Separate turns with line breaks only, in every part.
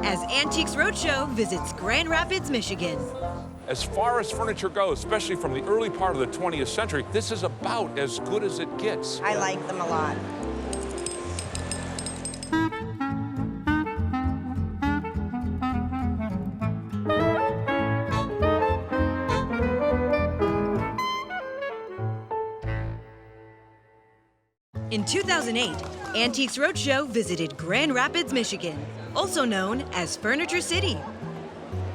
as Antiques Roadshow visits Grand Rapids, Michigan.
As far as furniture goes, especially from the early part of the 20th century, this is about as good as it gets.
I like them a lot.
In 2008, Antiques Roadshow visited Grand Rapids, Michigan, also known as Furniture City.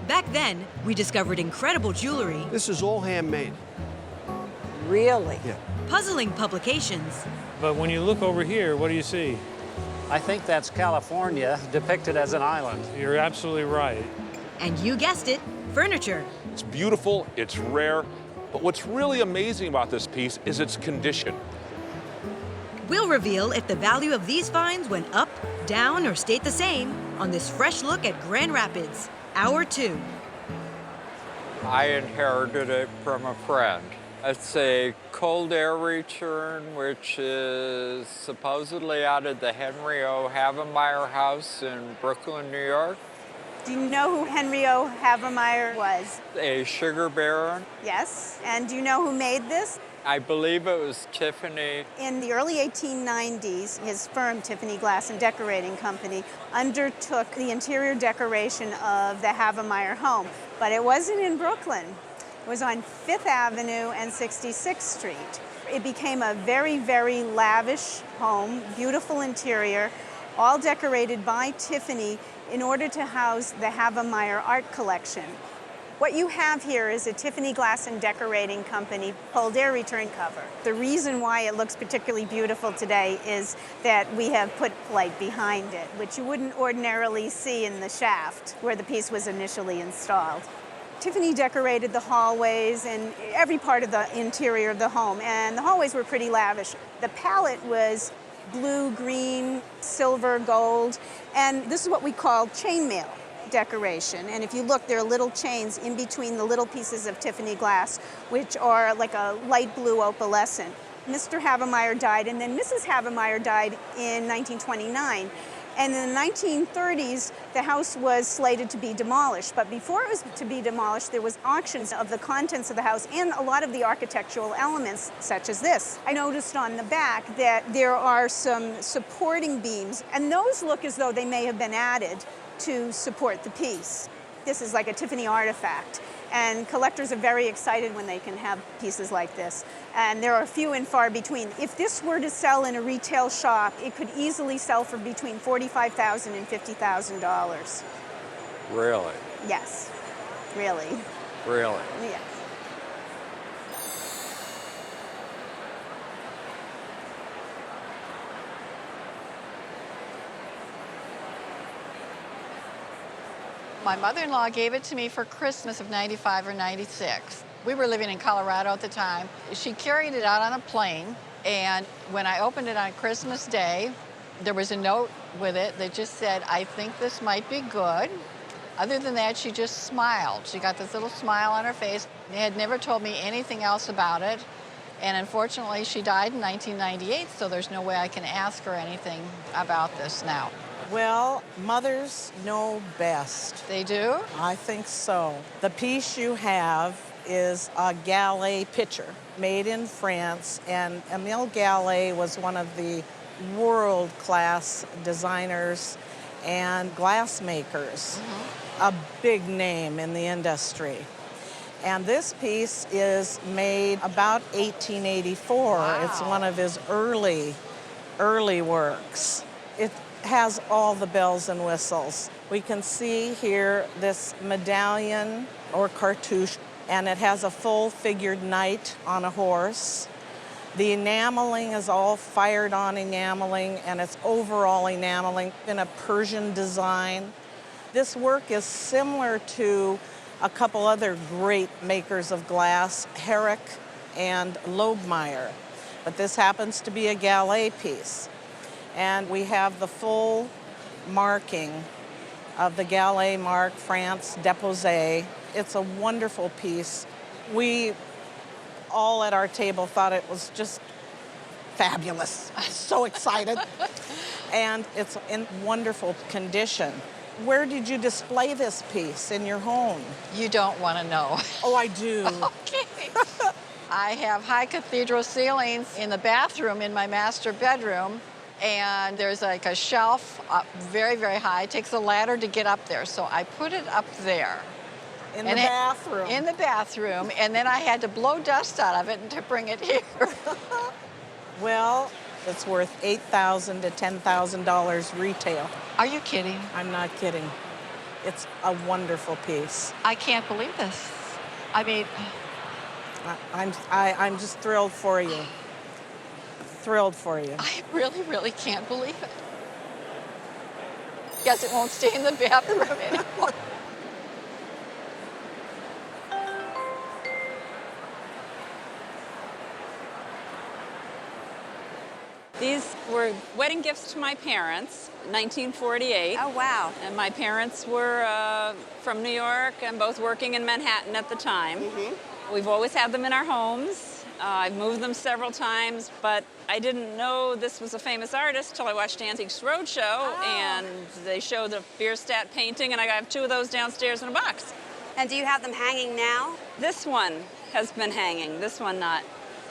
Back then, we discovered incredible jewelry.
This is all handmade.
Really?
Yeah.
Puzzling publications.
But when you look over here, what do you see?
I think that's California depicted as an island.
You're absolutely right.
And you guessed it, furniture.
It's beautiful, it's rare, but what's really amazing about this piece is its condition.
We'll reveal if the value of these finds went up, down, or stayed the same on this fresh look at Grand Rapids, Hour 2.
I inherited it from a friend. It's a cold air return, which is supposedly out of the Henry O. Havemeyer house in Brooklyn, New York.
Do you know who Henry O. Havemeyer was?
A sugar baron.
Yes. And do you know who made this?
I believe it was Tiffany.
In the early 1890s, his firm, Tiffany Glass and Decorating Company, undertook the interior decoration of the Havemeyer home. But it wasn't in Brooklyn. It was on 5th Avenue and 66th Street. It became a very, very lavish home, beautiful interior, all decorated by Tiffany in order to house the Havemeyer art collection. What you have here is a Tiffany Glass and Decorating Company cold air return cover. The reason why it looks particularly beautiful today is that we have put light behind it, which you wouldn't ordinarily see in the shaft where the piece was initially installed. Tiffany decorated the hallways and every part of the interior of the home, and the hallways were pretty lavish. The palette was blue, green, silver, gold, and this is what we call chainmail decoration. And if you look, there are little chains in between the little pieces of Tiffany glass, which are like a light blue opalescent. Mr. Havemeyer died, and then Mrs. Havemeyer died in 1929. And in the 1930s, the house was slated to be demolished. But before it was to be demolished, there was auctions of the contents of the house and a lot of the architectural elements, such as this. I noticed on the back that there are some supporting beams, and those look as though they may have been added to support the piece. This is like a Tiffany artifact, and collectors are very excited when they can have pieces like this. And there are few and far between. If this were to sell in a retail shop, it could easily sell for between $45,000 and $50,000.
Really?
Yes, really.
Really?
Yes.
My mother-in-law gave it to me for Christmas of '95 or '96. We were living in Colorado at the time. She carried it out on a plane, and when I opened it on Christmas Day, there was a note with it that just said, "I think this might be good." Other than that, she just smiled. She got this little smile on her face. They had never told me anything else about it. And unfortunately, she died in 1998, so there's no way I can ask her anything about this now.
Well, mothers know best.
They do?
I think so. The piece you have is a Gallé pitcher made in France, and Émile Gallé was one of the world-class designers and glassmakers, a big name in the industry. And this piece is made about 1884.
Wow.
It's one of his early works. It has all the bells and whistles. We can see here this medallion or cartouche, and it has a full figured knight on a horse. The enameling is all fired on enameling, and it's overall enameling in a Persian design. This work is similar to a couple other great makers of glass, Herrick and Lobmeyer, but this happens to be a Gallé piece. And we have the full marking of the Gallé mark, France, Déposé. It's a wonderful piece. We all at our table thought it was just fabulous. So excited. And it's in wonderful condition. Where did you display this piece in your home?
You don't want to know.
Oh, I do.
Okay. I have high cathedral ceilings in the bathroom in my master bedroom, and there's like a shelf up very, very high. It takes a ladder to get up there, so I put it up there.
In the bathroom.
In the bathroom, and then I had to blow dust out of it and to bring it here.
Well, it's worth $8,000 to $10,000 retail.
Are you kidding?
I'm not kidding. It's a wonderful piece.
I can't believe this. I mean,
I'm just thrilled for you. Thrilled for you.
I really, really can't believe it. Guess it won't stay in the bathroom anymore.
These were wedding gifts to my parents, 1948.
Oh, wow.
And my parents were from New York and both working in Manhattan at the time. We've always had them in our homes. I've moved them several times, but I didn't know this was a famous artist till I watched Antiques Roadshow, and they showed the Bierstadt painting, and I have 2 of those downstairs in a box.
And do you have them hanging now?
This one has been hanging, this one not.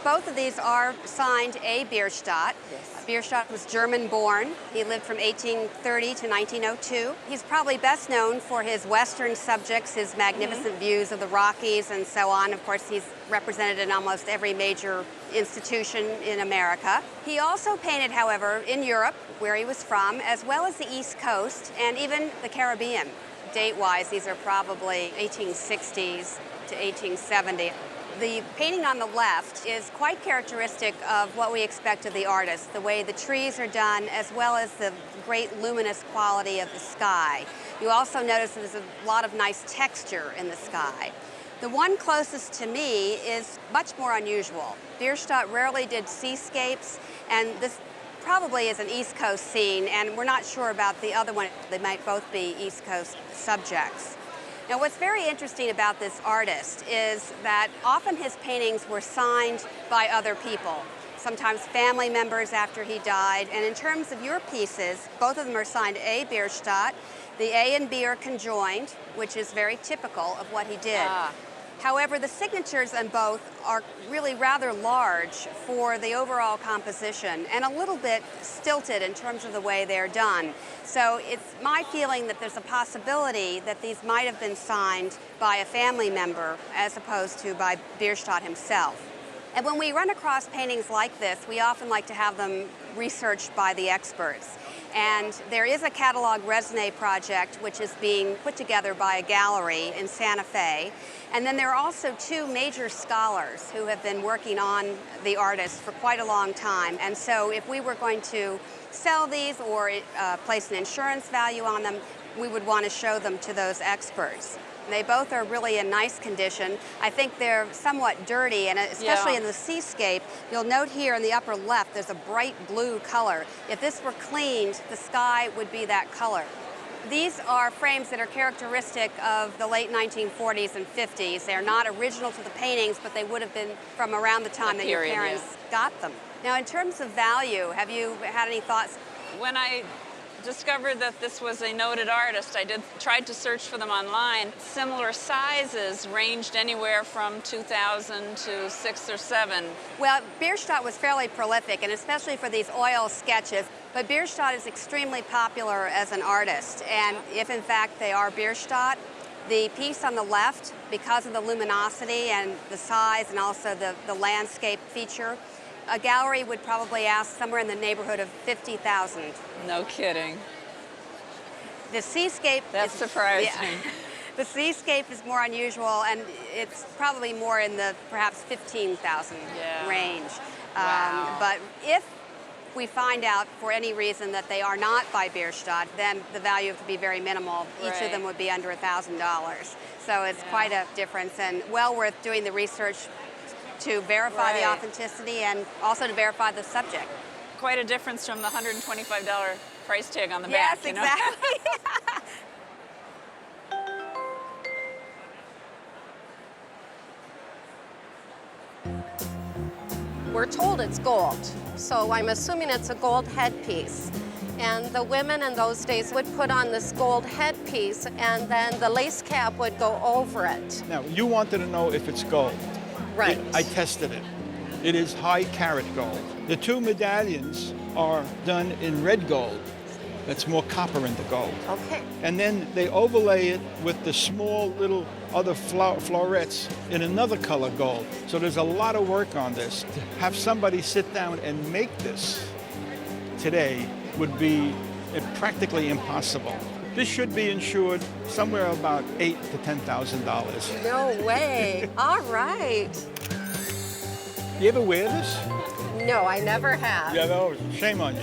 Both of these are signed A. Bierstadt.
Yes.
Bierstadt was German-born. He lived from 1830 to 1902. He's probably best known for his Western subjects, his magnificent views of the Rockies and so on. Of course, he's represented in almost every major institution in America. He also painted, however, in Europe, where he was from, as well as the East Coast and even the Caribbean. Date-wise, these are probably 1860s to 1870. The painting on the left is quite characteristic of what we expect of the artist, the way the trees are done, as well as the great luminous quality of the sky. You also notice there's a lot of nice texture in the sky. The one closest to me is much more unusual. Bierstadt rarely did seascapes, and this probably is an East Coast scene, and we're not sure about the other one. They might both be East Coast subjects. Now, what's very interesting about this artist is that often his paintings were signed by other people, sometimes family members after he died. And in terms of your pieces, both of them are signed A. Bierstadt. The A and B are conjoined, which is very typical of what he did. However, the signatures on both are really rather large for the overall composition and a little bit stilted in terms of the way they're done. So it's my feeling that there's a possibility that these might have been signed by a family member as opposed to by Bierstadt himself. And when we run across paintings like this, we often like to have them researched by the experts. And there is a catalog raisonné project which is being put together by a gallery in Santa Fe. And then there are also 2 major scholars who have been working on the artist for quite a long time. And so if we were going to sell these or place an insurance value on them, we would want to show them to those experts. They both are really in nice condition. I think they're somewhat dirty, and especially in the seascape, you'll note here in the upper left, there's a bright blue color. If this were cleaned, the sky would be that color. These are frames that are characteristic of the late 1940s and 50s. They're not original to the paintings, but they would have been from around the time that your parents got them. Now, in terms of value, have you had any thoughts?
When I discovered that this was a noted artist, I tried to search for them online. Similar sizes ranged anywhere from 2,000 to 6 or 7.
Well, Bierstadt was fairly prolific, and especially for these oil sketches. But Bierstadt is extremely popular as an artist, and if in fact they are Bierstadt, the piece on the left, because of the luminosity and the size and also the landscape feature, a gallery would probably ask somewhere in the neighborhood of $50,000.
No kidding.
The seascape
That's surprising.
Yeah, the seascape is more unusual, and it's probably more in the perhaps 15,000 range.
Wow.
But if we find out for any reason that they are not by Bierstadt, then the value could be very minimal. Each of them would be under $1,000. So it's quite a difference, and well worth doing the research to verify the authenticity and also to verify the subject.
Quite a difference from the $125 price tag on the back.
Yes, exactly.
We're told it's gold, so I'm assuming it's a gold headpiece. And the women in those days would put on this gold headpiece, and then the lace cap would go over it.
Now, you wanted to know if it's gold.
Right.
I tested it. It is high carat gold. The two medallions are done in red gold. That's more copper into gold.
Okay.
And then they overlay it with the small little other florets in another color gold. So there's a lot of work on this. To have somebody sit down and make this today would be practically impossible. This should be insured somewhere about $8,000 to $10,000.
No way. All right.
You ever wear this?
No, I never have.
Yeah, no, shame on you.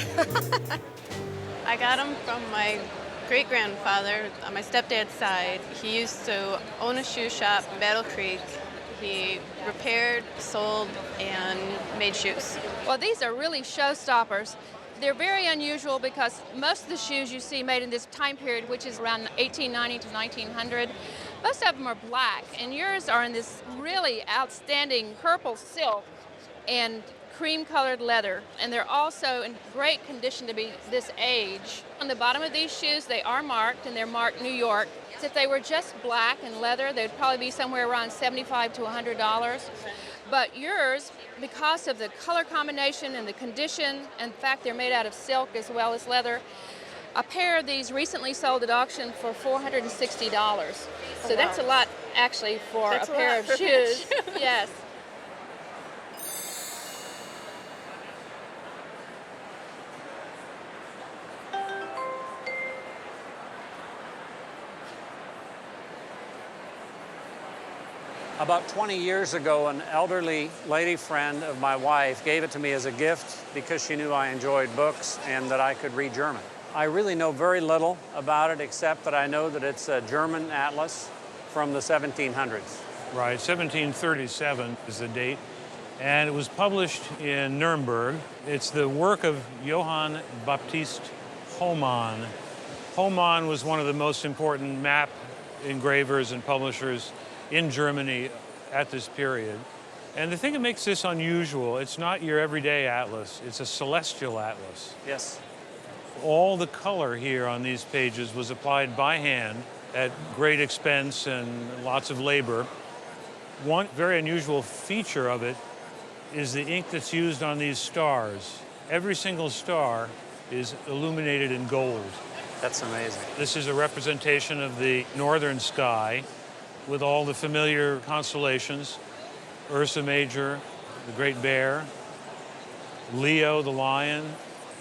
I got them from my great-grandfather on my stepdad's side. He used to own a shoe shop in Battle Creek. He repaired, sold, and made shoes.
Well, these are really showstoppers. They're very unusual because most of the shoes you see made in this time period, which is around 1890 to 1900, most of them are black, and yours are in this really outstanding purple silk and cream-colored leather, and they're also in great condition to be this age. On the bottom of these shoes, they are marked, and they're marked New York. If they were just black and leather, they'd probably be somewhere around $75 to $100. But yours, because of the color combination and the condition, and the fact they're made out of silk as well as leather, a pair of these recently sold at auction for $460. So that's a lot, actually, for a pair of shoes. Yes.
About 20 years ago, an elderly lady friend of my wife gave it to me as a gift because she knew I enjoyed books and that I could read German. I really know very little about it, except that I know that it's a German atlas from the 1700s.
Right, 1737 is the date, and it was published in Nuremberg. It's the work of Johann Baptist Hohmann. Hohmann was one of the most important map engravers and publishers in Germany at this period. And the thing that makes this unusual, it's not your everyday atlas, it's a celestial atlas.
Yes.
All the color here on these pages was applied by hand at great expense and lots of labor. One very unusual feature of it is the ink that's used on these stars. Every single star is illuminated in gold.
That's amazing.
This is a representation of the northern sky with all the familiar constellations, Ursa Major, the Great Bear, Leo, the lion.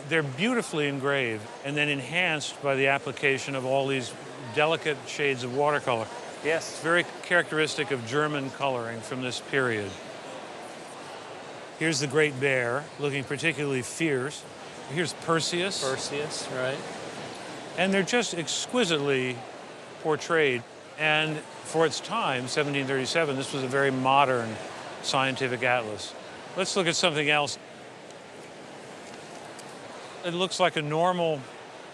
They're beautifully engraved and then enhanced by the application of all these delicate shades of watercolor.
Yes.
It's very characteristic of German coloring from this period. Here's the Great Bear, looking particularly fierce. Here's Perseus.
Perseus, right.
And they're just exquisitely portrayed. And for its time, 1737, this was a very modern scientific atlas. Let's look at something else. It looks like a normal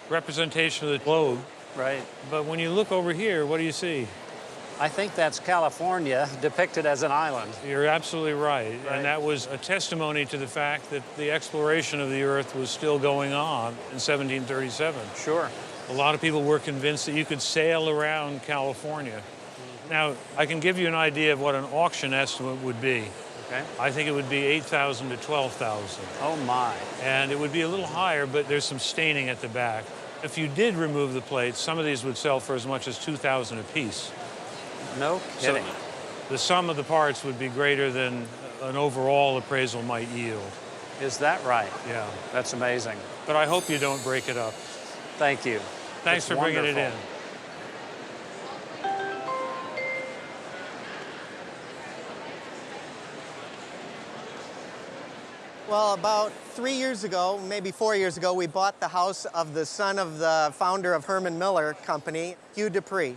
representation of the globe.
Right.
But when you look over here, what do you see?
I think that's California depicted as an island.
You're absolutely right.
Right.
And that was a testimony to the fact that the exploration of the Earth was still going on in 1737.
Sure.
A lot of people were convinced that you could sail around California. Now, I can give you an idea of what an auction estimate would be.
Okay.
I think it would be $8,000 to $12,000.
Oh my.
And it would be a little higher, but there's some staining at the back. If you did remove the plates, some of these would sell for as much as $2,000 a piece.
No kidding.
So the sum of the parts would be greater than an overall appraisal might yield.
Is that right?
Yeah.
That's amazing.
But I hope you don't break it up.
Thank you.
Thanks for bringing it in.
Well, about 3 years ago, maybe 4 years ago, we bought the house of the son of the founder of Herman Miller Company, Hugh Dupree.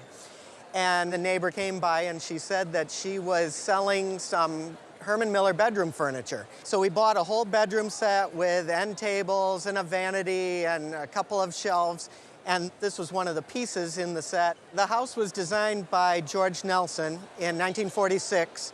And the neighbor came by and she said that she was selling some Herman Miller bedroom furniture. So we bought a whole bedroom set with end tables and a vanity and a couple of shelves. And this was one of the pieces in the set. The house was designed by George Nelson in 1946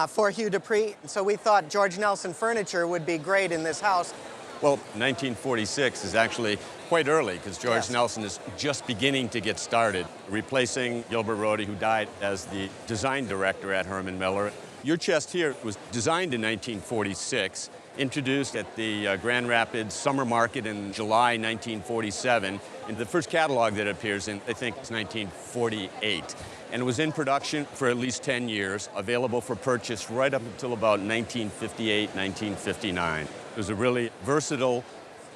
for Hugh Dupree. So we thought George Nelson furniture would be great in this house.
Well, 1946 is actually quite early because George Nelson is just beginning to get started, replacing Gilbert Rohde, who died as the design director at Herman Miller. Your chest here was designed in 1946, introduced at the Grand Rapids Summer Market in July 1947, and the first catalog that appears in, I think, is 1948. And it was in production for at least 10 years, available for purchase right up until about 1958, 1959. It was a really versatile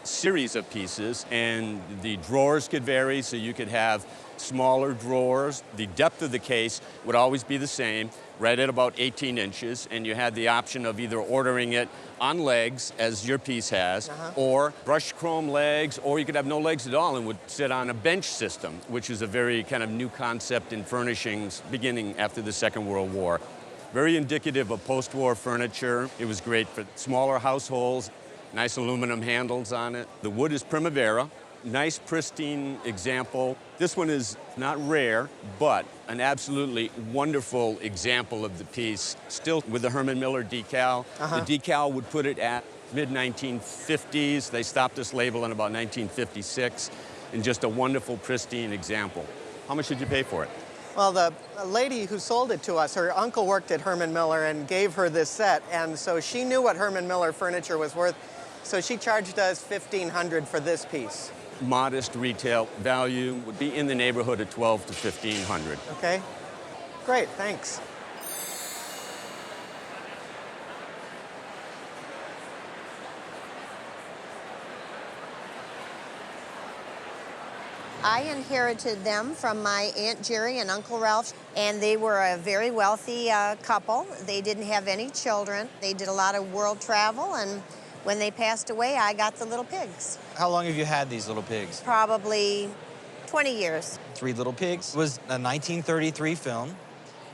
series of pieces, and the drawers could vary, so you could have smaller drawers. The depth of the case would always be the same, right at about 18 inches, and you had the option of either ordering it on legs, as your piece has, or brushed chrome legs, or you could have no legs at all and would sit on a bench system, which is a very kind of new concept in furnishings beginning after the Second World War. Very indicative of post-war furniture. It was great for smaller households, nice aluminum handles on it. The wood is Primavera. Nice, pristine example. This one is not rare, but an absolutely wonderful example of the piece, still with the Herman Miller decal. The decal would put it at mid-1950s. They stopped this label in about 1956, and just a wonderful, pristine example. How much did you pay for it?
Well, the lady who sold it to us, her uncle worked at Herman Miller and gave her this set, and so she knew what Herman Miller furniture was worth, so she charged us $1,500 for this piece.
Modest retail value would be in the neighborhood of $1,200 to $1,500.
Okay, great, thanks.
I inherited them from my Aunt Jerry and Uncle Ralph, and they were a very wealthy couple. They didn't have any children. They did a lot of world travel, and when they passed away, I got the little pigs.
How long have you had these little pigs?
Probably 20 years.
Three Little Pigs was a 1933 film,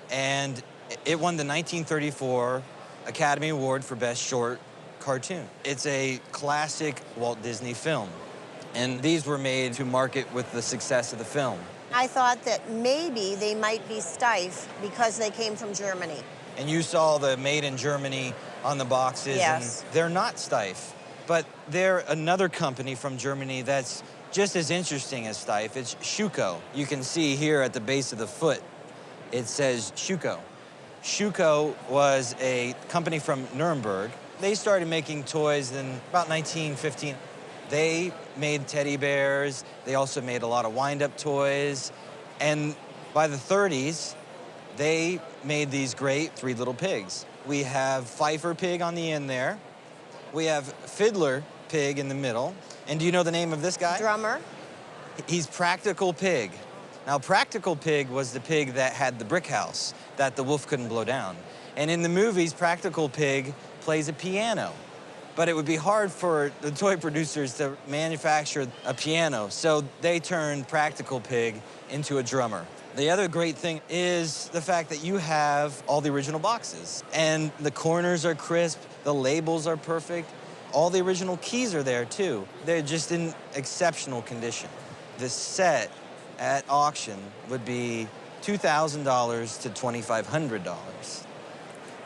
and it won the 1934 Academy Award for Best Short Cartoon. It's a classic Walt Disney film, and these were made to market with the success of the film.
I thought that maybe they might be Steiff because they came from Germany.
And you saw the Made in Germany on the boxes,
Yes.
and they're not Steiff, but they're another company from Germany that's just as interesting as Steiff. It's Schuco. You can see here at the base of the foot, it says Schuco. Schuco was a company from Nuremberg. They started making toys in about 1915. They made teddy bears. They also made a lot of wind-up toys. And by the 30s, they made these great Three Little Pigs. We have Pfeiffer Pig on the end there. We have Fiddler Pig in the middle. And do you know the name of this guy?
Drummer.
He's Practical Pig. Now, Practical Pig was the pig that had the brick house that the wolf couldn't blow down. And in the movies, Practical Pig plays a piano. But it would be hard for the toy producers to manufacture a piano, so they turned Practical Pig into a drummer. The other great thing is the fact that you have all the original boxes, and the corners are crisp, the labels are perfect, all the original keys are there too. They're just in exceptional condition. The set at auction would be $2,000 to $2,500.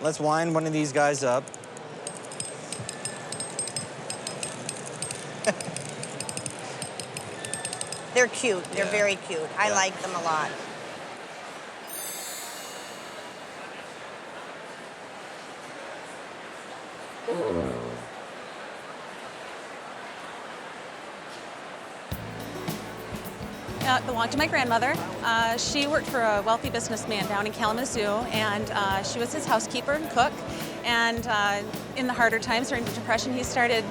Let's wind one of these guys up.
They're cute. They're very cute. I like them a lot.
Belonged to my grandmother. She worked for a wealthy businessman down in Kalamazoo, and she was his housekeeper and cook. And in the harder times during the Depression, he started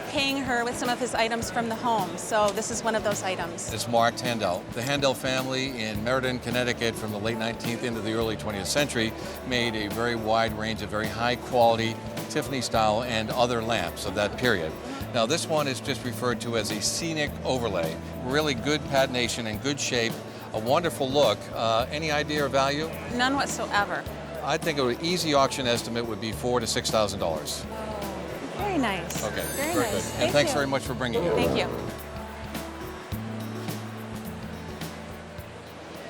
paying her with some of his items from the home. So this is one of those items.
It's marked Handel. The Handel family in Meriden, Connecticut from the late 19th into the early 20th century made a very wide range of very high quality Tiffany style and other lamps of that period. Now this one is just referred to as a scenic overlay. Really good patination and good shape, a wonderful look. Any idea or value?
None whatsoever.
I think an easy auction estimate would be $4,000 to $6,000.
Very nice.
Okay,
Very
good.
nice.
And thanks very much for bringing it.
Thank you.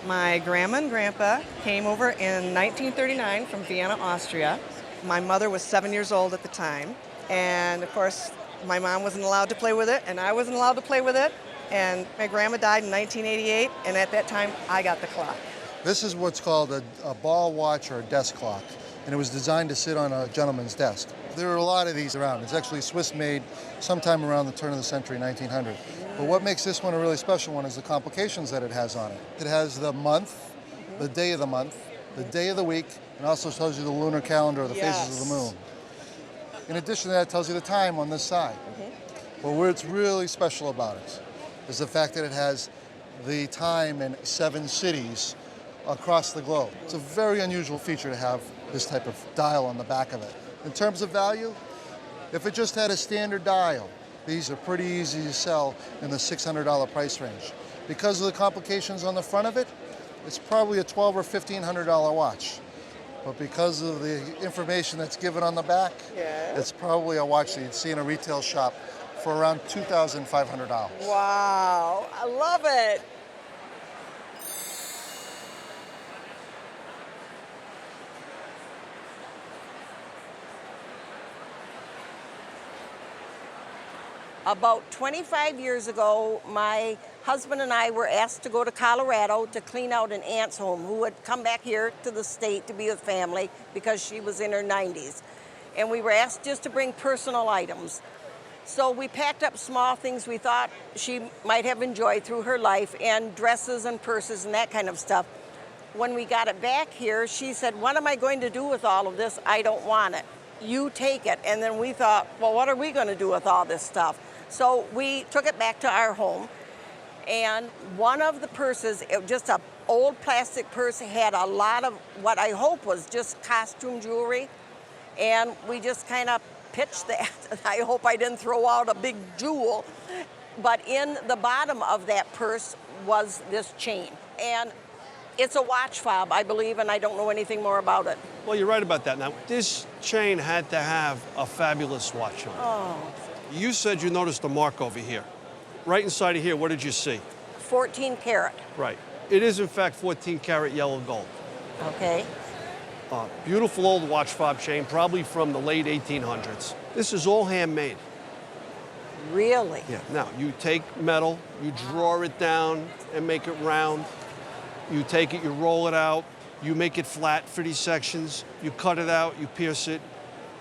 My grandma and grandpa came over in 1939 from Vienna, Austria. My mother was 7 years old at the time. And of course, My mom wasn't allowed to play with it, and I wasn't allowed to play with it. And my grandma died in 1988, and at that time, I got the clock.
This is what's called a ball watch or a desk clock, and it was designed to sit on a gentleman's desk. There are a lot of these around. It's actually Swiss-made sometime around the turn of the century, 1900. But what makes this one a really special one is the complications that it has on it. It has the month, the day of the month, the day of the week, and also tells you the lunar calendar or the phases of the moon. In addition to that, it tells you the time on this side. But what's really special about it is the fact that it has the time in 7 cities across the globe. It's a very unusual feature to have this type of dial on the back of it. In terms of value, if it just had a standard dial, these are pretty easy to sell in the $600 price range. Because of the complications on the front of it, it's probably a $1,200 or $1,500 watch. But because of the information that's given on the back, it's probably a watch that you'd see in a retail shop for around $2,500.
Wow, I love it.
About 25 years ago, my husband and I were asked to go to Colorado to clean out an aunt's home who had come back here to the state to be with family because she was in her 90s. And we were asked just to bring personal items. So we packed up small things we thought she might have enjoyed through her life, and dresses and purses and that kind of stuff. When we got it back here, she said, "What am I going to do with all of this? I don't want it. You take it." And then we thought, well, what are we going to do with all this stuff? So we took it back to our home, and one of the purses, just an old plastic purse, had a lot of what I hope was just costume jewelry, and we just kind of pitched that. I hope I didn't throw out a big jewel, but in the bottom of that purse was this chain, and it's a watch fob, I believe, and I don't know anything more about it.
Well, you're right about that. Now, this chain had to have a fabulous watch on it.
Oh.
You said you noticed a mark over here. Right inside of here, what did you see?
14 karat.
Right. It is, in fact, 14 karat yellow gold.
Okay.
Beautiful old watch fob chain, probably from the late 1800s. This is all handmade.
Really?
Yeah. Now, you take metal, you draw it down and make it round. You take it, you roll it out, you make it flat for these sections, you cut it out, you pierce it,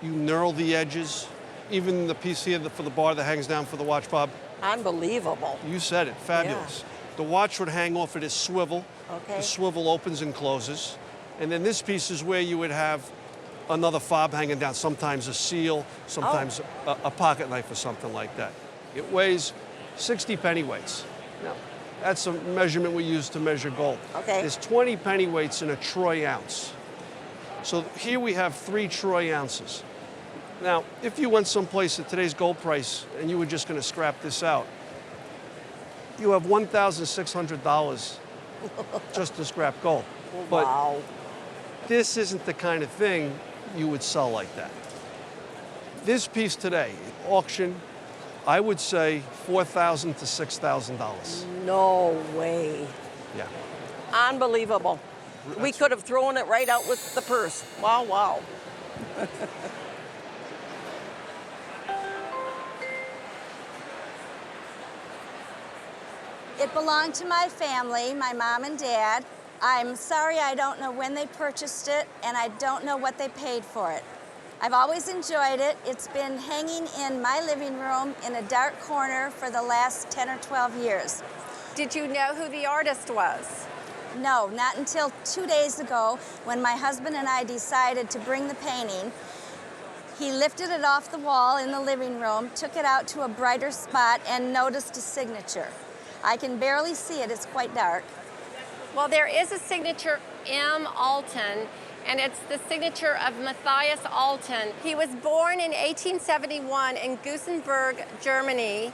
you knurl the edges. Even the piece here for the bar that hangs down for the watch fob.
Unbelievable.
You said it, fabulous. Yeah. The watch would hang off of this swivel.
Okay.
The swivel opens and closes. And then this is where you would have another fob hanging down, sometimes a seal, sometimes a pocket knife or something like that. It weighs 60 pennyweights. Now, that's a measurement we use to measure gold.
Okay.
There's 20 pennyweights in a troy ounce. So here we have 3 troy ounces. Now, if you went someplace at today's gold price and you were just going to scrap this out, you have $1,600 just to scrap gold.
Wow.
But this isn't the kind of thing you would sell like that. This piece today, auction, I would say $4,000 to $6,000.
No way.
Yeah.
Unbelievable. We could have thrown it right out with the purse. Wow, wow.
It belonged to my family, my mom and dad. I'm sorry I don't know when they purchased it, and I don't know what they paid for it. I've always enjoyed it. It's been hanging in my living room in a dark corner for the last 10 or 12 years.
Did you know who the artist was?
No, not until 2 days ago when my husband and I decided to bring the painting. He lifted it off the wall in the living room, took it out to a brighter spot, and noticed a signature. I can barely see it, it's quite dark.
Well, there is a signature, M. Alten, and it's the signature of Mathias Alten. He was born in 1871 in Gusenberg, Germany,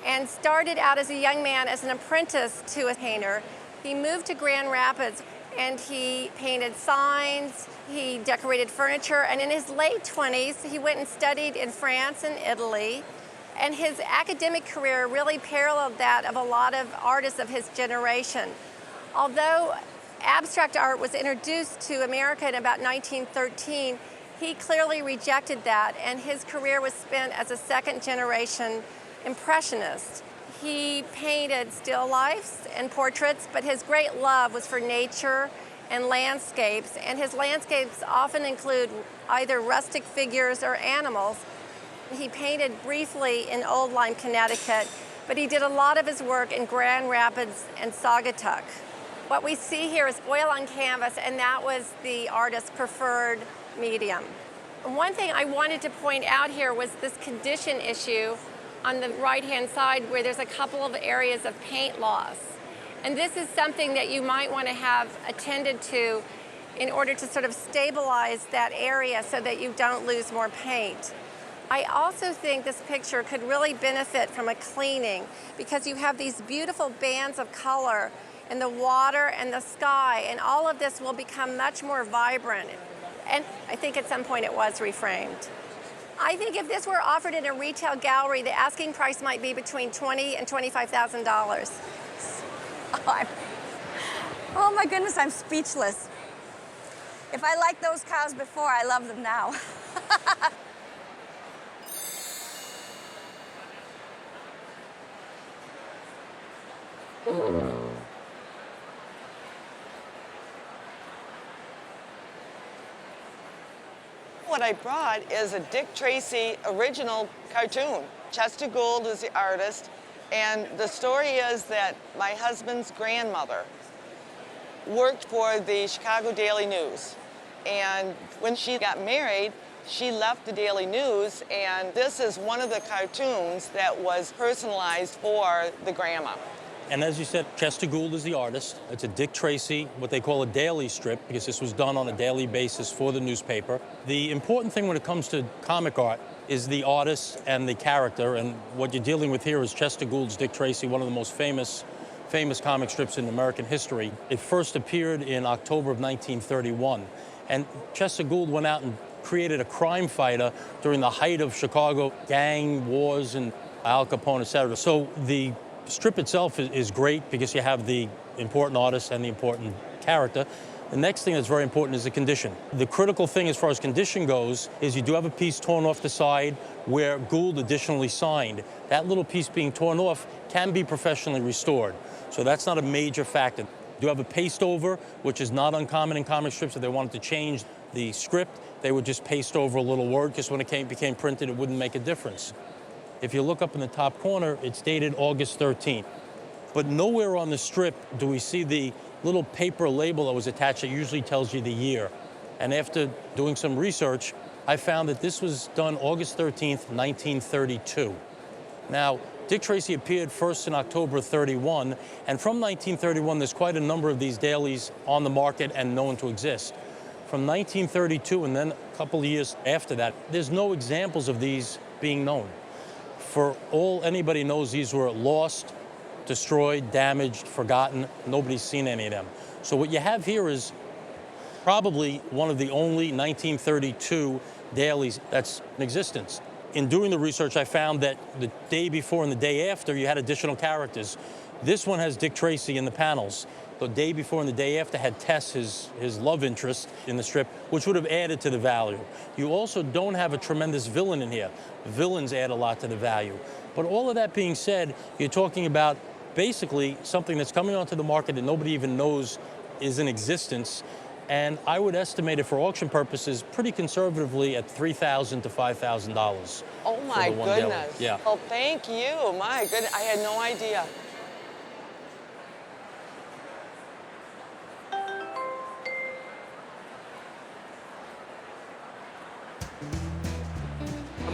and started out as a young man as an apprentice to a painter. He moved to Grand Rapids, and he painted signs, he decorated furniture, and in his late 20s, he went and studied in France and Italy. And his academic career really paralleled that of a lot of artists of his generation. Although abstract art was introduced to America in about 1913, He clearly rejected that, and his career was spent as a second-generation impressionist. He painted still lifes and portraits, but his great love was for nature and landscapes, and his landscapes often include either rustic figures or animals. He painted briefly in Old Lyme, Connecticut, but he did a lot of his work in Grand Rapids and Saugatuck. What we see here is oil on canvas, and that was the artist's preferred medium. One thing I wanted to point out here was this condition issue on the right-hand side where there's a couple of areas of paint loss. And this is something that you might want to have attended to in order to sort of stabilize that area so that you don't lose more paint. I also think this picture could really benefit from a cleaning because you have these beautiful bands of color in the water and the sky, and all of this will become much more vibrant. And I think at some point it was reframed. I think if this were offered in a retail gallery, the asking price might be between $20,000 and $25,000.
Oh my goodness, I'm speechless. If I liked those cows before, I love them now.
What I brought is a Dick Tracy original cartoon. Chester Gould is the artist, and the story is that my husband's grandmother worked for the Chicago Daily News. And when she got married, she left the Daily News, and this is one of the cartoons that was personalized for the grandma.
And as you said, Chester Gould is the artist. It's a Dick Tracy, what they call a daily strip, because this was done on a daily basis for the newspaper. The important thing when it comes to comic art is the artist and the character, and what you're dealing with here is Chester Gould's Dick Tracy, one of the most famous comic strips in American history. It first appeared in October of 1931, and Chester Gould went out and created a crime fighter during the height of Chicago gang wars and Al Capone, etc. So the strip itself is great because you have the important artist and the important character. The next thing that's very important is the condition. The critical thing as far as condition goes is you do have a piece torn off the side where Gould additionally signed. That little piece being torn off can be professionally restored. So that's not a major factor. You do have a paste over, which is not uncommon in comic strips. If they wanted to change the script, they would just paste over a little word because when it became printed, it wouldn't make a difference. If you look up in the top corner, it's dated August 13th. But nowhere on the strip do we see the little paper label that was attached that usually tells you the year. And after doing some research, I found that this was done August 13th, 1932. Now, Dick Tracy appeared first in October 31, and from 1931, there's quite a number of these dailies on the market and known to exist. From 1932 and then a couple of years after that, there's no examples of these being known. For all anybody knows, these were lost, destroyed, damaged, forgotten. Nobody's seen any of them. So what you have here is probably one of the only 1932 dailies that's in existence. In doing the research, I found that the day before and the day after, you had additional characters. This one has Dick Tracy in the panels. The day before and the day after had Tess, his love interest in the strip, which would have added to the value. You also don't have a tremendous villain in here. Villains add a lot to the value. But all of that being said, you're talking about basically something that's coming onto the market that nobody even knows is in existence. And I would estimate it for auction purposes pretty conservatively at $3,000 to $5,000.
Oh my goodness.
Yeah.
Well, thank you. My goodness, I had no idea.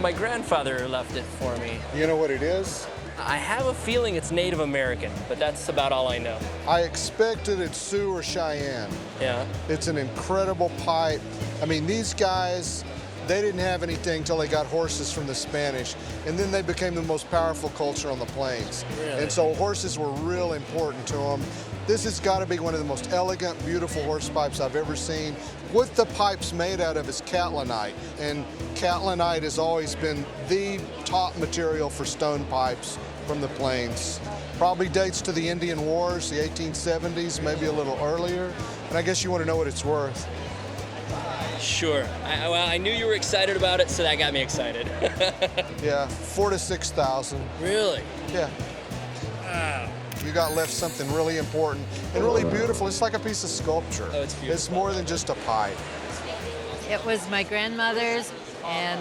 My grandfather left it for me.
You know what it is?
I have a feeling it's Native American, but that's about all I know.
I expected it's Sioux or Cheyenne.
Yeah.
It's an incredible pipe. I mean, these guys, they didn't have anything till they got horses from the Spanish, and then they became the most powerful culture on the plains.
Really?
And so horses were real important to them. This has got to be one of the most elegant, beautiful horse pipes I've ever seen. What the pipe's made out of is Catlinite, and Catlinite has always been the top material for stone pipes from the plains. Probably dates to the Indian Wars, the 1870s, maybe a little earlier. And I guess you want to know what it's worth.
Sure. Well, I knew you were excited about it, so that got me excited.
Yeah, 4,000 to 6,000.
Really?
Yeah.
Wow.
You got left something really important and really beautiful. It's like a piece of sculpture.
Oh, it's beautiful.
It's more than just a pie.
It was my grandmother's, and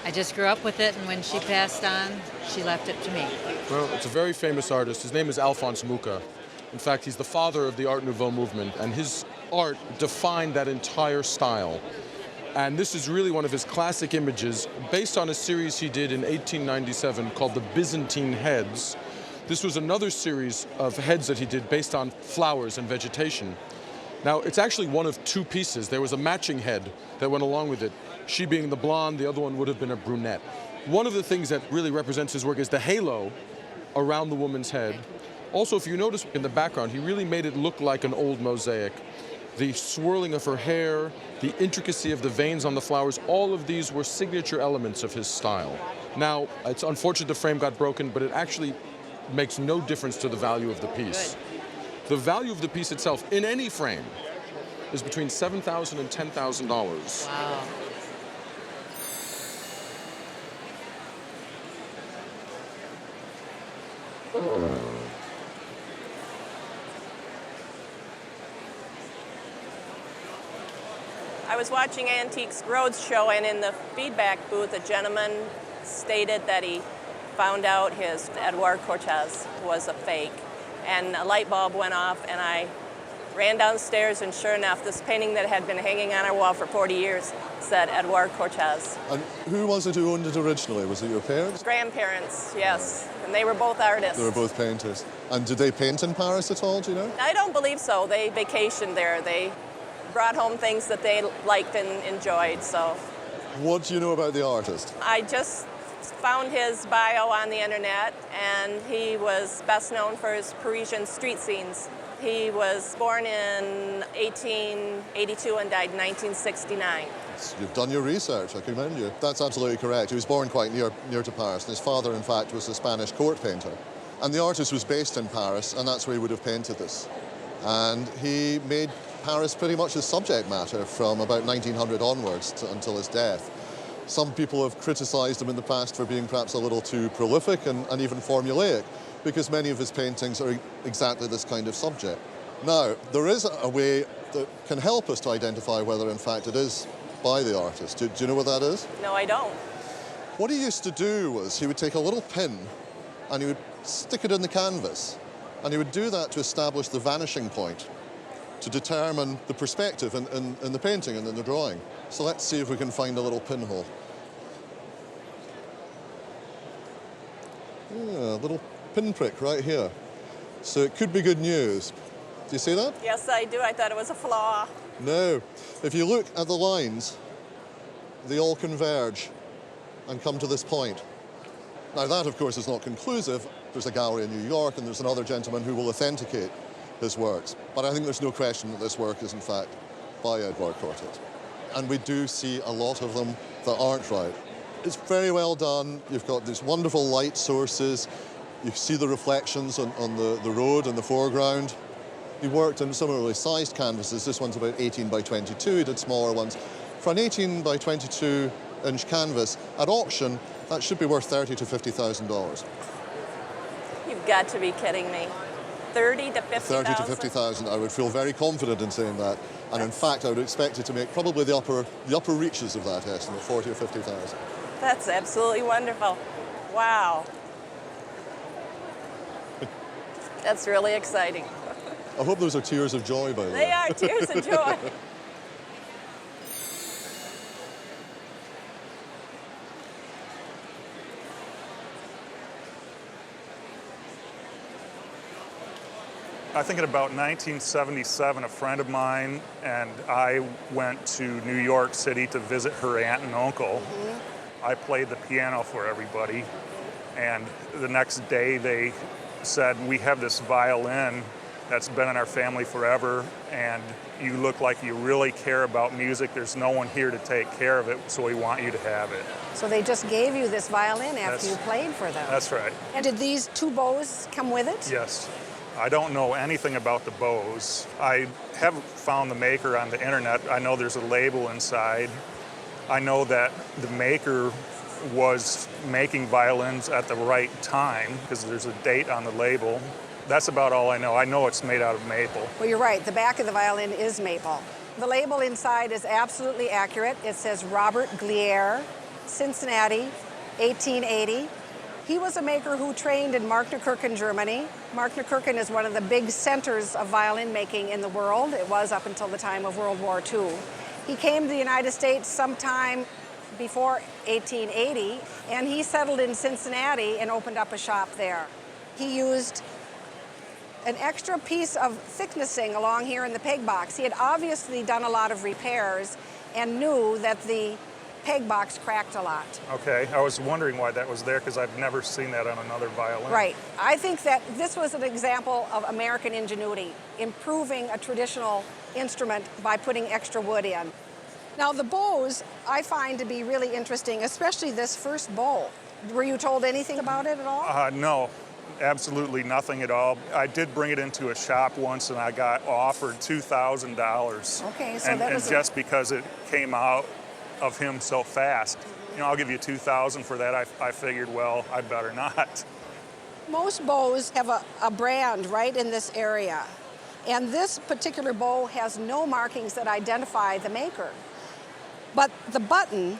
I just grew up with it, and when she passed on, she left it to me.
Well, it's a very famous artist. His name is Alphonse Mucha. In fact, he's the father of the Art Nouveau movement, and his art defined that entire style. And this is really one of his classic images, based on a series he did in 1897 called the Byzantine Heads. This was another series of heads that he did based on flowers and vegetation. Now, it's actually one of two pieces. There was a matching head that went along with it. She being the blonde, the other one would have been a brunette. One of the things that really represents his work is the halo around the woman's head. Also, if you notice in the background, he really made it look like an old mosaic. The swirling of her hair, the intricacy of the veins on the flowers, all of these were signature elements of his style. Now, it's unfortunate the frame got broken, but it actually makes no difference to the value of the piece. The value of the piece itself, in any frame, is between $7,000 and $10,000.
Wow.
I was watching Antiques Roadshow, and in the feedback booth, a gentleman stated that he found out his Édouard Cortès was a fake. And a light bulb went off, and I ran downstairs, and sure enough, this painting that had been hanging on our wall for 40 years said Édouard Cortès.
And who was it who owned it originally? Was it your parents?
Grandparents, yes. And they were both artists.
They were both painters. And did they paint in Paris at all, do you know?
I don't believe so. They vacationed there. They brought home things that they liked and enjoyed, so.
What do you know about the artist?
I just found his bio on the internet, and he was best known for his Parisian street scenes. He was born in 1882 and died in 1969.
You've done your research, I commend you. That's absolutely correct. He was born quite near to Paris, and his father, in fact, was a Spanish court painter. And the artist was based in Paris, and that's where he would have painted this. And he made Paris pretty much his subject matter from about 1900 onwards until his death. Some people have criticized him in the past for being perhaps a little too prolific and even formulaic, because many of his paintings are exactly this kind of subject. Now, there is a way that can help us to identify whether, in fact, it is by the artist. Do you know what that is?
No, I don't.
What he used to do was he would take a little pin and he would stick it in the canvas, and he would do that to establish the vanishing point, to determine the perspective in the painting and in the drawing. So let's see if we can find a little pinhole. Yeah, a little pinprick right here. So it could be good news. Do you see that?
Yes, I do. I thought it was a flaw.
No. If you look at the lines, they all converge and come to this point. Now that, of course, is not conclusive. There's a gallery in New York, and there's another gentleman who will authenticate his works. But I think there's no question that this work is, in fact, by Édouard Cortès. And we do see a lot of them that aren't right. It's very well done. You've got these wonderful light sources. You see the reflections on the road in the foreground. He worked on similarly sized canvases. This one's about 18 by 22. He did smaller ones. For an 18 by 22 inch canvas, at auction, that should be worth $30,000 to $50,000.
You've got to be kidding me. 30 to 50,000?
30 to 50,000. I would feel very confident in saying that. And in fact, I would expect it to make probably the upper reaches of that estimate, 40 or 50,000.
That's absolutely wonderful. Wow. That's really exciting.
I hope those are tears of joy, by the way.
They are tears of joy.
I think in about 1977, a friend of mine and I went to New York City to visit her aunt and uncle. Mm-hmm. I played the piano for everybody, and the next day they said, "We have this violin that's been in our family forever, and you look like you really care about music. There's no one here to take care of it, so we want you to have it."
So they just gave you this violin after you played for them?
That's right.
And did these two bows come with it?
Yes. I don't know anything about the bows. I have found the maker on the internet. I know there's a label inside. I know that the maker was making violins at the right time because there's a date on the label. That's about all I know. I know it's made out of maple.
Well, you're right. The back of the violin is maple. The label inside is absolutely accurate. It says Robert Glier, Cincinnati, 1880. He was a maker who trained in Markneukirchen, Germany. Markneukirchen is one of the big centers of violin making in the world. It was up until the time of World War II. He came to the United States sometime before 1880, and he settled in Cincinnati and opened up a shop there. He used an extra piece of thicknessing along here in the peg box. He had obviously done a lot of repairs and knew that the peg box cracked a lot.
Okay, I was wondering why that was there because I've never seen that on another violin.
Right. I think that this was an example of American ingenuity, improving a traditional instrument by putting extra wood in. Now the bows I find to be really interesting, especially this first bow. Were you told anything about it at all?
No, absolutely nothing at all. I did bring it into a shop once and I got offered $2,000.
Okay, so
and just because it came out of him so fast. You know, I'll give you $2,000 for that. I figured, well, I better not.
Most bows have a brand right in this area. And this particular bow has no markings that identify the maker. But the button,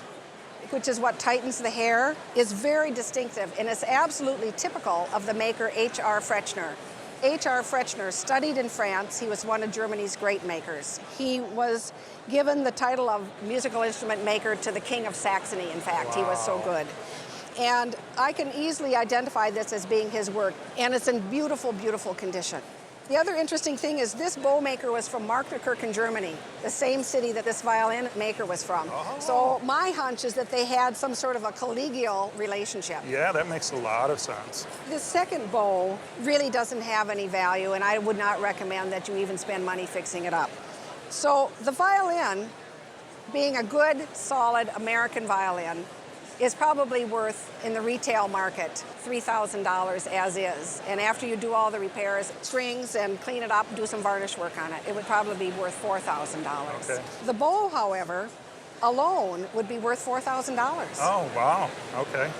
which is what tightens the hair, is very distinctive and is absolutely typical of the maker H.R. Pfretzschner. H.R. Pfretzschner studied in France. He was one of Germany's great makers. He was given the title of musical instrument maker to the King of Saxony, in fact. Wow. He was so good. And I can easily identify this as being his work, and it's in beautiful, beautiful condition. The other interesting thing is this bow maker was from Markneukirchen, Germany, the same city that this violin maker was from. Oh. So my hunch is that they had some sort of a collegial relationship.
Yeah, that makes a lot of sense.
This second bow really doesn't have any value, and I would not recommend that you even spend money fixing it up. So the violin, being a good, solid American violin, is probably worth, in the retail market, $3,000 as is. And after you do all the repairs, strings, and clean it up, do some varnish work on it, it would probably be worth $4,000.
Okay.
The bow, however, alone would be worth $4,000.
Oh, wow. Okay.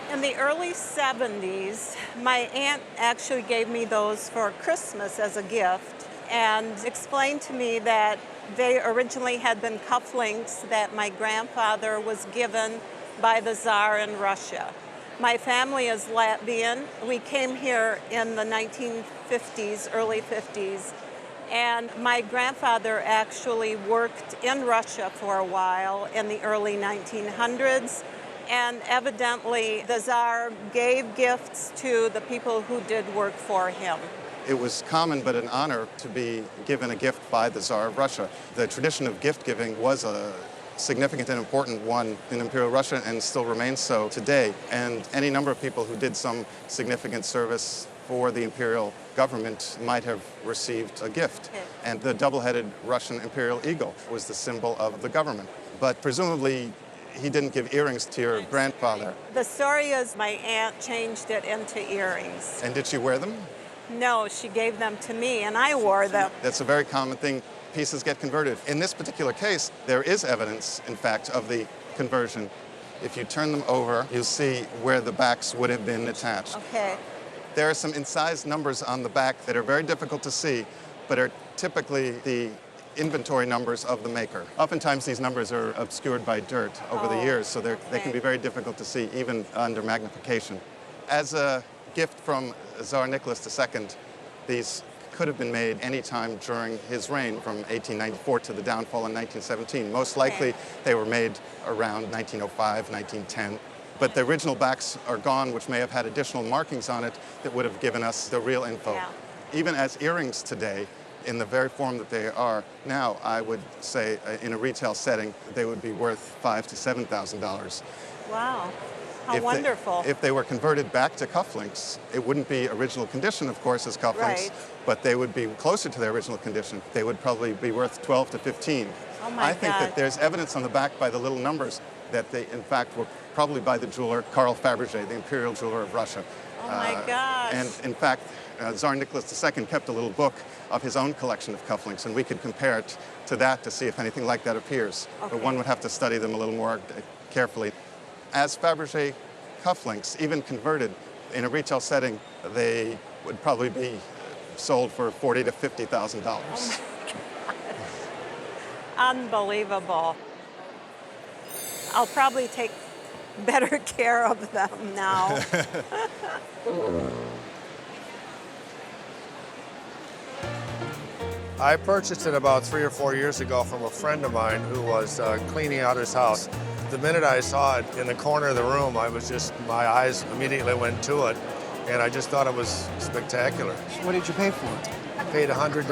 In the early 70s, my aunt actually gave me those for Christmas as a gift and explained to me that they originally had been cufflinks that my grandfather was given by the Tsar in Russia. My family is Latvian. We came here in the 1950s, early 50s, and my grandfather actually worked in Russia for a while in the early 1900s. And evidently, the Tsar gave gifts to the people who did work for him.
It was common but an honor to be given a gift by the Tsar of Russia. The tradition of gift giving was a significant and important one in Imperial Russia and still remains so today. And any number of people who did some significant service for the imperial government might have received a gift. Okay. And the double-headed Russian imperial eagle was the symbol of the government. But presumably, he didn't give earrings to your grandfather.
The story is my aunt changed it into earrings.
And did she wear them?
No, she gave them to me and I wore them.
That's a very common thing. Pieces get converted. In this particular case, there is evidence, in fact, of the conversion. If you turn them over, you'll see where the backs would have been attached.
Okay.
There are some incised numbers on the back that are very difficult to see, but are typically the inventory numbers of the maker. Oftentimes these numbers are obscured by dirt over the years, so they can be very difficult to see even under magnification. As a gift from Tsar Nicholas II, these could have been made any time during his reign from 1894 to the downfall in 1917. Most likely they were made around 1905, 1910. But the original backs are gone, which may have had additional markings on it that would have given us the real info.
Yeah.
Even as earrings today, in the very form that they are now, I would say in a retail setting, they would be worth $5,000 to $7,000.
Wow. How wonderful.
If they were converted back to cufflinks, it wouldn't be original condition, of course, as cufflinks,
Right.
but they would be closer to their original condition. They would probably be worth 12 to 15.
Oh my
I think
God.
that there's evidence on the back by the little numbers that they, in fact, were probably by the jeweler Karl Fabergé, the imperial jeweler of Russia.
Oh my gosh.
And in fact, Tsar Nicholas II kept a little book of his own collection of cufflinks, and we could compare it to that to see if anything like that appears. But one would have to study them a little more carefully. As Fabergé cufflinks, even converted in a retail setting, they would probably be sold for $40,000 to $50,000.
Unbelievable. I'll probably take better care of them now.
I purchased it about 3 or 4 years ago from a friend of mine who was cleaning out his house. The minute I saw it in the corner of the room, my eyes immediately went to it, and I just thought it was spectacular.
What did you pay for it?
I paid $100.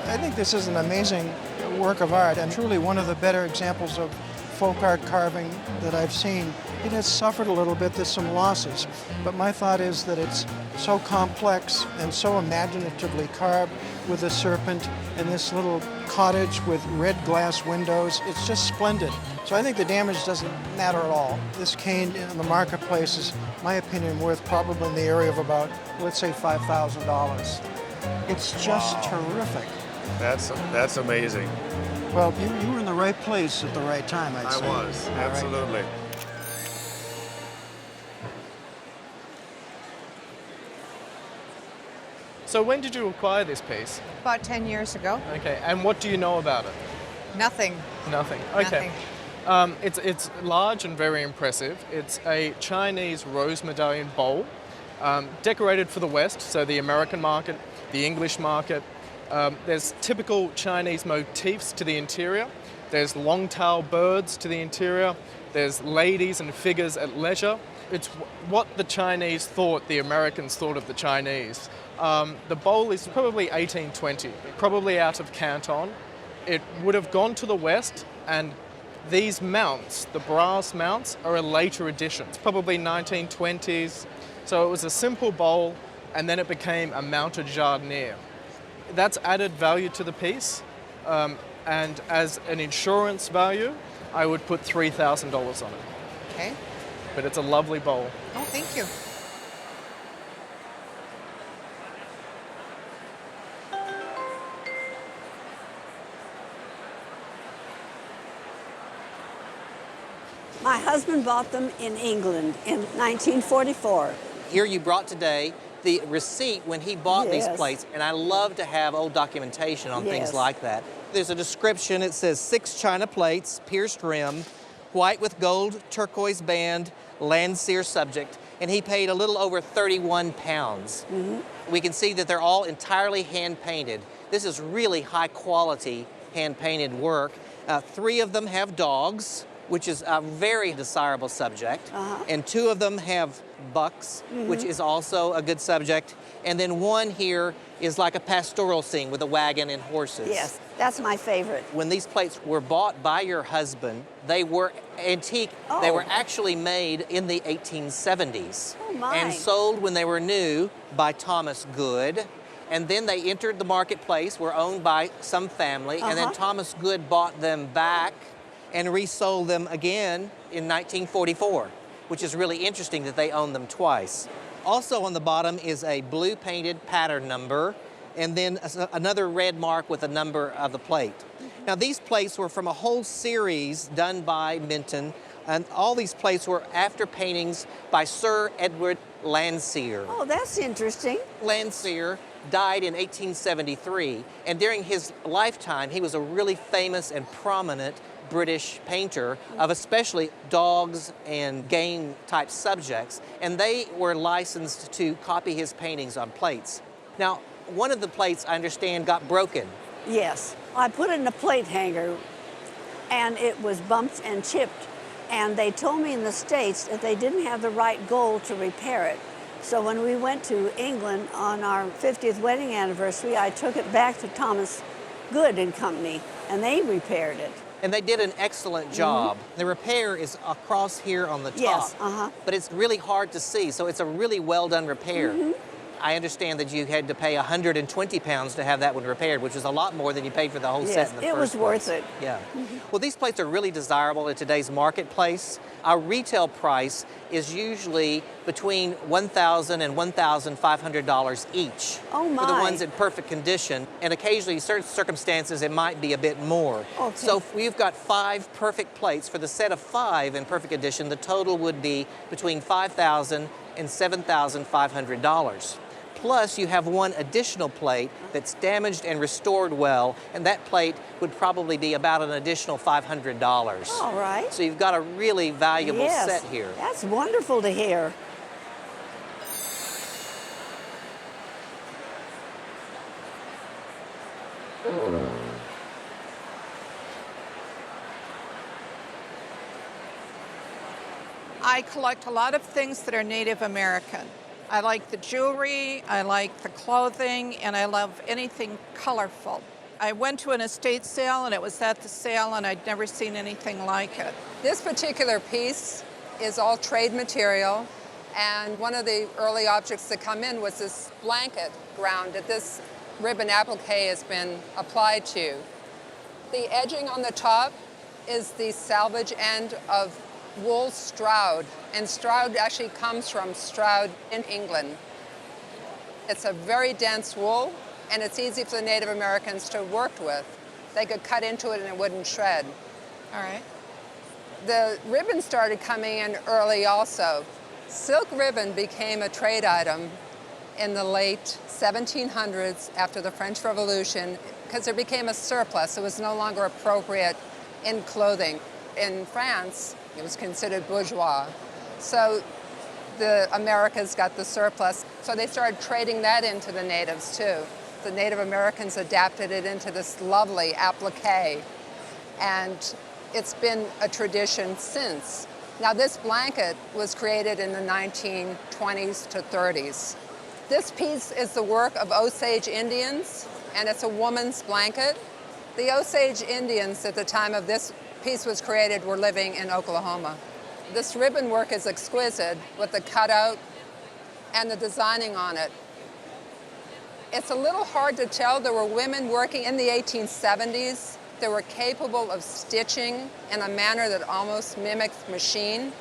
I think this is an amazing work of art and truly one of the better examples of folk art carving that I've seen. It has suffered a little bit, there's some losses, but my thought is that it's so complex and so imaginatively carved with a serpent and this little cottage with red glass windows. It's just splendid. So I think the damage doesn't matter at all. This cane in the marketplace is, in my opinion, worth probably in the area of about, let's say, $5,000. It's just terrific.
That's amazing.
Well, you were in the right place at the right time, I'd say.
I was,
All right.
absolutely.
So when did you acquire this piece?
About 10 years ago.
Okay, and what do you know about it?
Nothing.
Nothing. Okay.
Nothing.
It's large and very impressive. It's a Chinese rose medallion bowl, decorated for the West, so the American market, the English market. There's typical Chinese motifs to the interior. There's long-tailed birds to the interior. There's ladies and figures at leisure. It's what the Chinese thought the Americans thought of the Chinese. The bowl is probably 1820, probably out of Canton. It would have gone to the West, and these mounts, the brass mounts, are a later addition. It's probably 1920s. So it was a simple bowl, and then it became a mounted jardiniere. That's added value to the piece, and as an insurance value, I would put $3,000 on it.
Okay.
But it's a lovely bowl.
Oh, thank you.
My husband bought them in England in 1944.
Here you brought today the receipt when he bought these plates, and I love to have old documentation on things like that. There's a description. It says 6 china plates, pierced rim, white with gold turquoise band, Landseer subject, and he paid a little over 31 pounds. We can see that they're all entirely hand-painted. This is really high-quality hand-painted work. 3 of them have dogs, which is a very desirable subject, and 2 of them have bucks, which is also a good subject, and then 1 here is like a pastoral scene with a wagon and horses.
Yes, that's my favorite.
When these plates were bought by your husband, they were antique. They were actually made in the 1870s and sold when they were new by Thomas Good. And then they entered the marketplace, were owned by some family, and then Thomas Good bought them back and resold them again in 1944, which is really interesting that they own them twice. Also on the bottom is a blue painted pattern number, and then another red mark with a number of the plate. Now these plates were from a whole series done by Minton, and all these plates were after paintings by Sir Edward Landseer.
Oh, that's interesting.
Landseer died in 1873, and during his lifetime, he was a really famous and prominent British painter of especially dogs and game type subjects, and they were licensed to copy his paintings on plates. Now, one of the plates, I understand, got broken.
Yes. I put it in a plate hanger, and it was bumped and chipped, and they told me in the States that they didn't have the right gold to repair it. So when we went to England on our 50th wedding anniversary, I took it back to Thomas Good and Company, and they repaired it.
And they did an excellent job. The repair is across here on the top.
Yes,
But it's really hard to see, so it's a really well done repair. I understand that you had to pay 120 pounds to have that one repaired, which is a lot more than you paid for the whole set in the first
it was
place.
worth it.
Yeah. Well, these plates are really desirable in today's marketplace. Our retail price is usually between $1,000 and $1,500 each.
Oh my.
For the ones in perfect condition, and occasionally in certain circumstances it might be a bit more.
Okay.
So if we've got 5 perfect plates. For the set of 5 in perfect condition, the total would be between $5,000 and $7,500. Plus, you have one additional plate that's damaged and restored well, and that plate would probably be about an additional $500.
All right.
So you've got a really valuable set here.
That's wonderful to hear.
I collect a lot of things that are Native American. I like the jewelry, I like the clothing, and I love anything colorful. I went to an estate sale and it was at the sale and I'd never seen anything like it.
This particular piece is all trade material, and one of the early objects that come in was this blanket ground that this ribbon applique has been applied to. The edging on the top is the salvage end of wool Stroud, and Stroud actually comes from Stroud in England. It's a very dense wool, and it's easy for the Native Americans to work with. They could cut into it and it wouldn't shred.
All right.
The ribbon started coming in early also. Silk ribbon became a trade item in the late 1700s after the French Revolution because there became a surplus. It was no longer appropriate in clothing. In France, it was considered bourgeois. So the Americas got the surplus. So they started trading that into the natives too. The Native Americans adapted it into this lovely applique. And it's been a tradition since. Now this blanket was created in the 1920s to 30s. This piece is the work of Osage Indians, and it's a woman's blanket. The Osage Indians at the time of this piece was created were living in Oklahoma. This ribbon work is exquisite with the cutout and the designing on it. It's a little hard to tell. There were women working in the 1870s that were capable of stitching in a manner that almost mimics machine.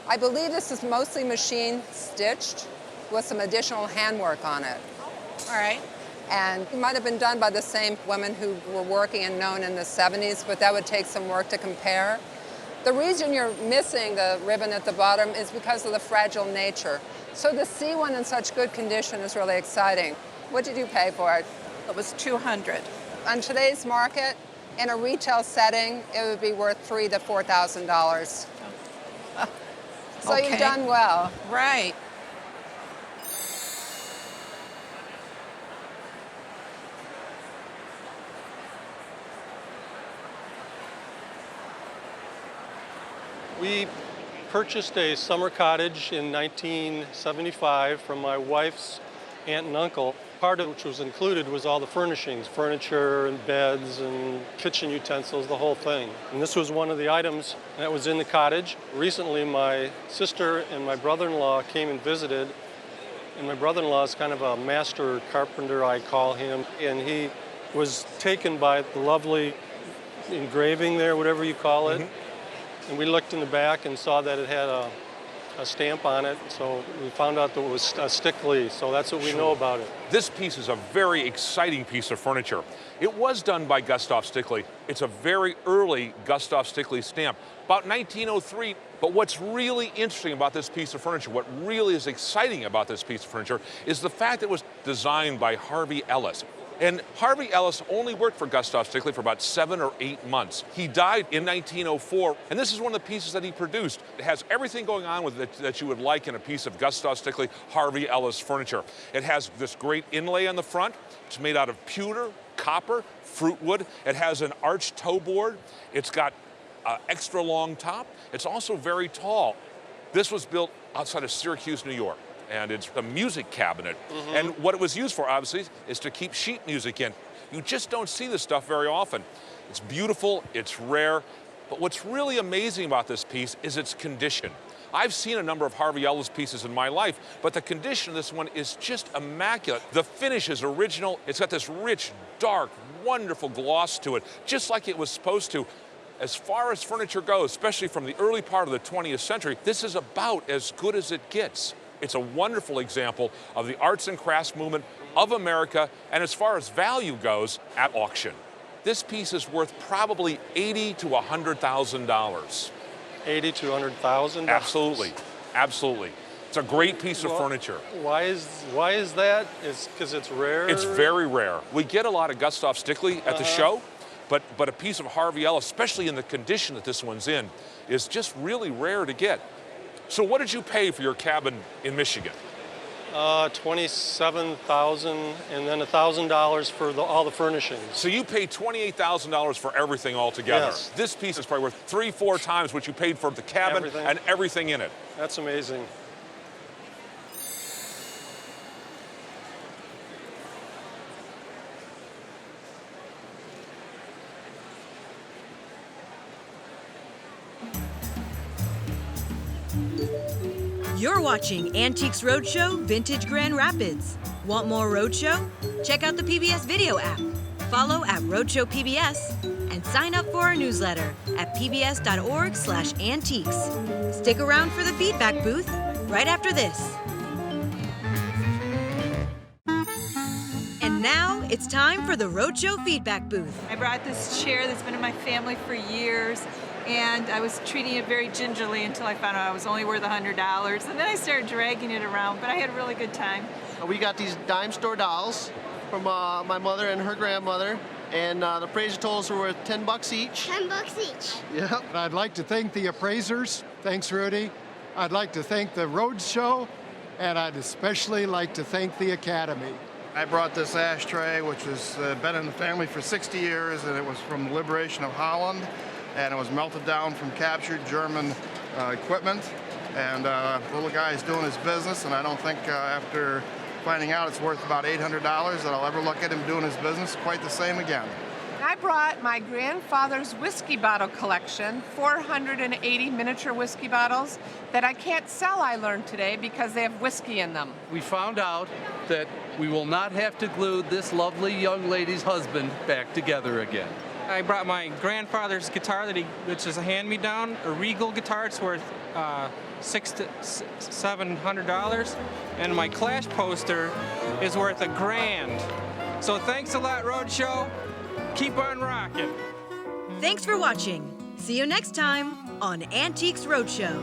I believe this is mostly machine stitched with some additional handwork on it.
All right.
And it might have been done by the same women who were working and known in the 70s, but that would take some work to compare. The reason you're missing the ribbon at the bottom is because of the fragile nature. So to see one in such good condition is really exciting. What did you pay for it?
It was $200.
On today's market, in a retail setting, it would be worth $3,000 to $4,000. So
Okay.
you've done well.
Right.
We purchased a summer cottage in 1975 from my wife's aunt and uncle. Part of which was included was all the furnishings, furniture and beds and kitchen utensils, the whole thing. And this was one of the items that was in the cottage. Recently, my sister and my brother-in-law came and visited. And my brother-in-law is kind of a master carpenter, I call him. And he was taken by the lovely engraving there, whatever you call it. And we looked in the back and saw that it had a stamp on it, so we found out that it was Stickley, so that's what we know about it.
This piece is a very exciting piece of furniture. It was done by Gustav Stickley. It's a very early Gustav Stickley stamp, about 1903. But what's really interesting about this piece of furniture, what really is exciting about this piece of furniture, is the fact that it was designed by Harvey Ellis. And Harvey Ellis only worked for Gustav Stickley for about 7 or 8 months. He died in 1904, and this is one of the pieces that he produced. It has everything going on with it that you would like in a piece of Gustav Stickley, Harvey Ellis furniture. It has this great inlay on the front. It's made out of pewter, copper, fruit wood. It has an arched toe board. It's got an extra long top. It's also very tall. This was built outside of Syracuse, New York. and it's a music cabinet. And what it was used for, obviously, is to keep sheet music in. You just don't see this stuff very often. It's beautiful, it's rare, but what's really amazing about this piece is its condition. I've seen a number of Harvey Ellis pieces in my life, but the condition of this one is just immaculate. The finish is original. It's got this rich, dark, wonderful gloss to it, just like it was supposed to. As far as furniture goes, especially from the early part of the 20th century, this is about as good as it gets. It's a wonderful example of the arts and crafts movement of America, and as far as value goes, at auction. This piece is worth probably $80,000 to $100,000.
$80,000 to $100,000?
Absolutely, absolutely. It's a great piece of furniture.
Why is that? It's because it's rare?
It's very rare. We get a lot of Gustav Stickley at the show, but a piece of Harvey Ellis, especially in the condition that this one's in, is just really rare to get. So what did you pay for your cabin in Michigan?
$27,000 and then $1,000 for all the furnishings.
So you paid $28,000 for everything altogether.
Yes.
This piece is probably worth 3-4 times what you paid for the cabin and everything in it.
That's amazing.
You're watching Antiques Roadshow Vintage Grand Rapids. Want more Roadshow? Check out the PBS video app. Follow at Roadshow PBS and sign up for our newsletter at pbs.org/antiques. Stick around for the feedback booth right after this. And now it's time for the Roadshow feedback booth.
I brought this chair that's been in my family for years, and I was treating it very gingerly until I found out I was only worth $100. And then I started dragging it around, but I had a really good time.
We got these dime store dolls from my mother and her grandmother, and the appraiser told us we're worth $10 each.
$10 each.
Yep.
I'd like to thank the appraisers. Thanks, Rudy. I'd like to thank the Roadshow, and I'd especially like to thank the Academy.
I brought this ashtray, which has been in the family for 60 years, and it was from the liberation of Holland, and it was melted down from captured German equipment. And the little guy is doing his business, and I don't think after finding out it's worth about $800 that I'll ever look at him doing his business quite the same again.
I brought my grandfather's whiskey bottle collection, 480 miniature whiskey bottles that I can't sell, I learned today, because they have whiskey in them.
We found out that we will not have to glue this lovely young lady's husband back together again.
I brought my grandfather's guitar, which is a hand-me-down, a Regal guitar. It's worth $600 to $700, and my Clash poster is worth $1,000. So thanks a lot, Roadshow. Keep on rocking.
Thanks for watching. See you next time on Antiques Roadshow.